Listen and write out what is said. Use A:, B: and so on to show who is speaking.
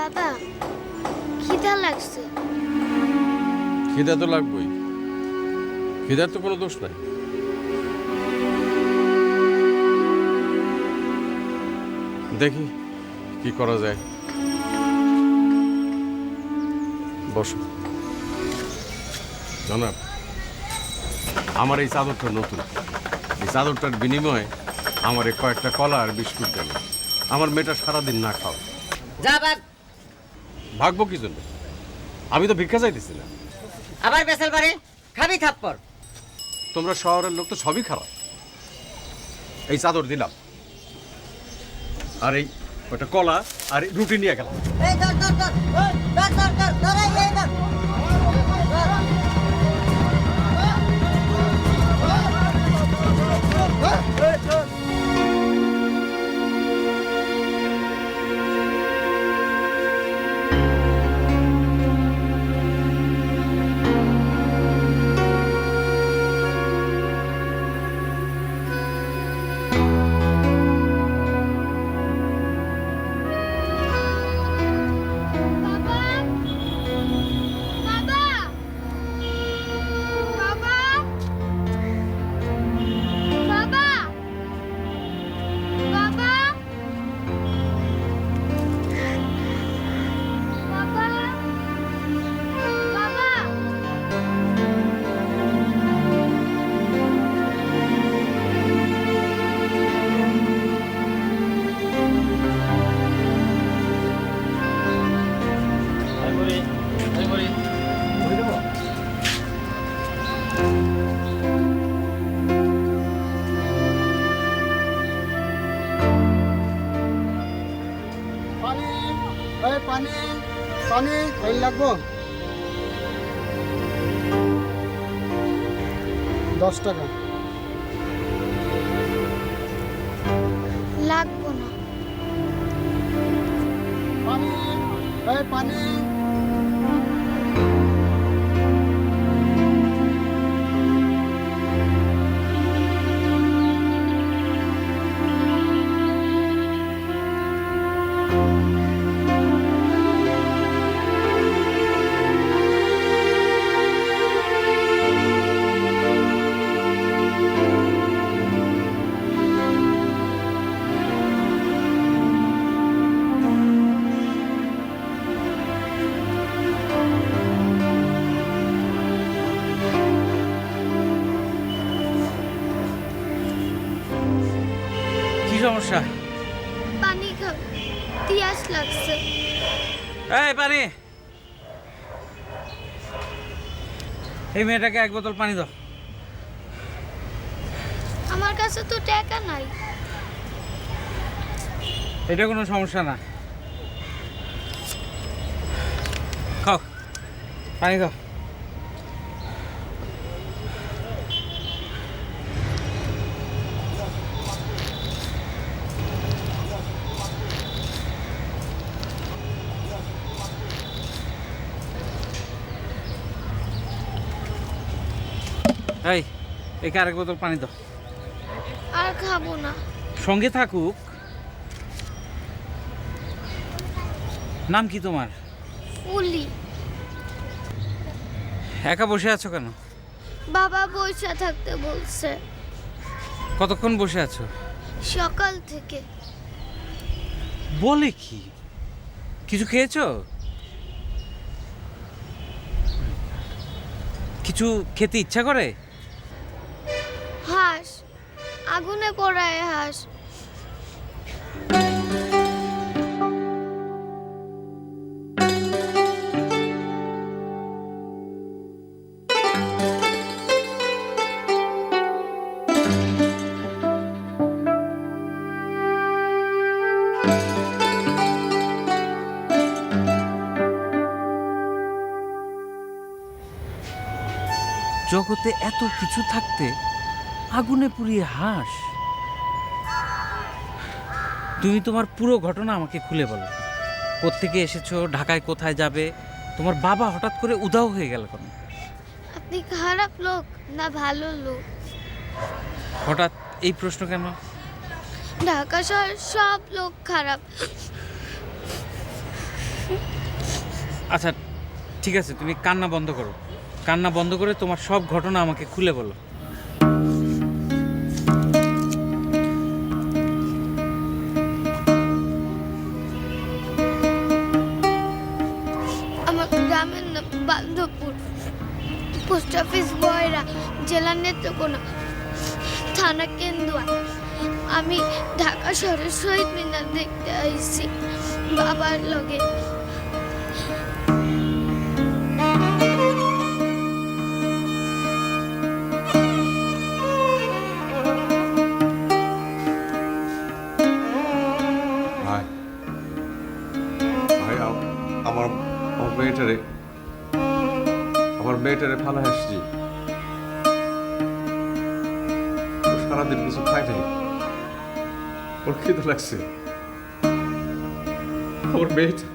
A: বাবা খিদা লাগছে।
B: খিদা তো লাগবেই, খিদার তো কোনো দোষ নাই। দেখি কি করা যায়। বসো। জনাব, আমার এই চাদরটা নতুন, এই চাদরটার বিনিময়ে আমার কয়েকটা কলা আর বিস্কুট দেন। আমার মেয়েটা সারাদিন না খাও।
C: যা বাদ।
B: ভাগবো কি জন্য? আমি তো ভিক্ষা চাইতেছি না।
C: আবার বেসাল বাড়ি খাবি থাপ্পড়।
B: তোমরা শহরের লোক তো সবই খারাপ। এই চাদর দিলাম, আর এই ওটা কলা আর এই রুটি নিয়ে গেলাম।
C: এই ধর ধর ধর ধর ধর ধর ধর ধর এই ধর।
A: বাবা বাবা বাবা বাবা বাবা বাবা বাবা
D: পানি, এই পানি, পানি, এই লাগবো 10 টাকা।
A: লাগবো না।
D: পানি, এই পানি।
E: কি সমস্যা?
A: পানি খাবো, তিয়াস লাগছে।
E: এই পানি, এই মেয়েটাকে 1 বোতল পানি দাও।
A: আমার কাছে তো টাকা নাই।
E: এটা কোনো সমস্যা না, খাও পানি দাও। এই একে 1 বোতল পানি দাও।
A: আর খাবো না।
E: সঙ্গে থাকুক। নাম কি তোমার?
A: ফুলি।
E: একা বসে আছো কেন?
A: বাবা বসে থাকতে বলছে
E: কতক্ষণ বসে আছো?
A: সকাল থেকে।
E: বলে কি? কিছু খেয়েছো? কিছু খেতে ইচ্ছা করে?
A: হাঁস, আগুনে পোড়ায় হাঁস।
E: জগতে এত কিছু থাকতে আগুনে পুড়িয়ে হাঁস? তুমি তোমার পুরো ঘটনা আমাকে খুলে বলো। কোত্থেকে এসেছো, ঢাকায় কোথায় যাবে, তোমার বাবা হঠাৎ করে উধাও হয়ে গেল কেন?
A: আপনি খারাপ লোক না ভালো লোক?
E: হঠাৎ এই প্রশ্ন কেন?
A: ঢাকা শহর সব লোক খারাপ।
E: আচ্ছা ঠিক আছে, তুমি কান্না বন্ধ করো। কান্না বন্ধ করে তোমার সব ঘটনা আমাকে খুলে বলো।
A: আমার গ্রামের নাম বান্ধবপুর, পোস্ট অফিস বয়রা, জেলা নেত্রকোনা, থানা কেন্দুয়া। আমি ঢাকা শহরের শহীদ মিনার দেখতে আইছি বাবার লগে।
B: ভাই ভাই আমার আমার মেয়েটারে ভালো হাসছি। সারাদিন কিছু খাই নাই, ওর খিদে লাগছে। ওর মেয়েটা